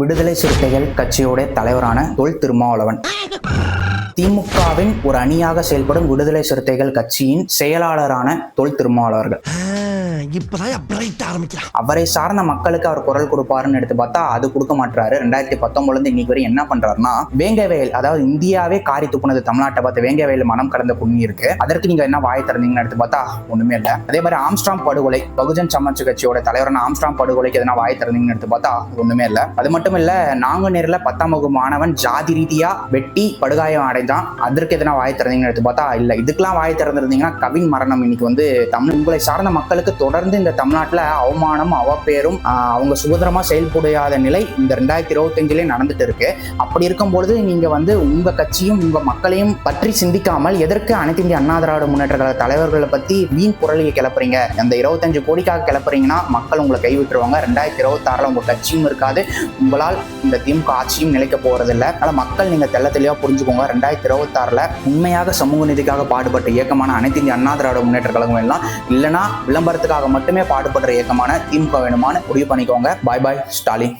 விடுதலை சிறுத்தைகள் கட்சியோட தலைவரான தொல் திருமாவளவன் திமுகவின் ஒரு அணியாக செயல்படும் விடுதலை சிறுத்தைகள் கட்சியின் செயலாளரான தொல் திருமாவளவர்கள் அவரை சார்ந்த மக்களுக்கு அவர் குரல் கொடுப்பாருன்னு எடுத்து பார்த்தா அது கொடுக்க மாட்டாரு. 2019 இன்னைக்கு வரை என்ன பண்றாருன்னா, வேங்கவேல், அதாவது இந்தியாவே காரி துப்புனது தமிழ்நாட்டை பார்த்து வேங்கவேல் மனம் கடந்த புண்ணி இருக்கு, அதற்கு நீங்க என்ன வாய் திறந்தீங்கன்னு எடுத்து பார்த்தா ஒண்ணுமே இல்லை. அதே மாதிரி ஆம்ஸ்ட்ராங் படுகொலை, பகுஜன் சமாஜ் கட்சியோட தலைவரான ஆம்ஸ்ட்ராங் படுகொலைக்கு எதனா வாய் திறந்தீங்கன்னு எடுத்து பார்த்தா ஒண்ணுமே இல்லை. அது மட்டும் இல்ல, நாங்குநேரில் 10ஆம் வகுப்பு மாணவன் ஜாதி ரீதியா வெட்டி படுகாயம் அடைந்தான், அதற்கு எதனா வாய் திறந்தீங்கன்னு எடுத்து பார்த்தா இல்ல. இதுக்கெல்லாம் வாய் திறந்திருந்தீங்கன்னா கவின் மரணம் இன்னைக்கு தமிழ் உங்களை சார்ந்த மக்களுக்கு தொடர்ந்து இந்த தமிழ்நாட்டில் அவமானம் அவப்பேரும் அவங்க சுதந்திரமா செயல்படாத நிலை இந்த 2025 நடந்துட்டு இருக்கு. அப்படி இருக்கும்பொழுது நீங்க உங்க கட்சியும் உங்க மக்களையும் பற்றி சிந்திக்காமல் எதற்கு அனைத்து இந்திய அண்ணா திராவிட முன்னேற்ற கழக தலைவர்களை பத்தி வீண் குரலியை கிளப்புறீங்க? அந்த 25 கோடிக்காக கிளப்புறீங்கன்னா மக்கள் உங்களை கைவிட்டுருவாங்க. 2026 உங்க கட்சியும் இருக்காது, உங்களால் இந்த திமுக ஆட்சியும் நிலைக்க போறதில்லை. அதனால மக்கள் நீங்க தெள்ள தெளிவா புரிஞ்சுக்கோங்க. 2026 உண்மையாக சமூக நீதிக்காக பாடுபட்ட இயக்கமான அனைத்து இந்திய அண்ணா திராவிட முன்னேற்ற கழகம் எல்லாம் இல்லைன்னா விளம்பரத்துக்காக மட்டுமே பாடுபடுற இயக்கமான திமுக வேணுமான்னு முடிவு பண்ணிக்கோங்க. பாய் பாய் ஸ்டாலின்.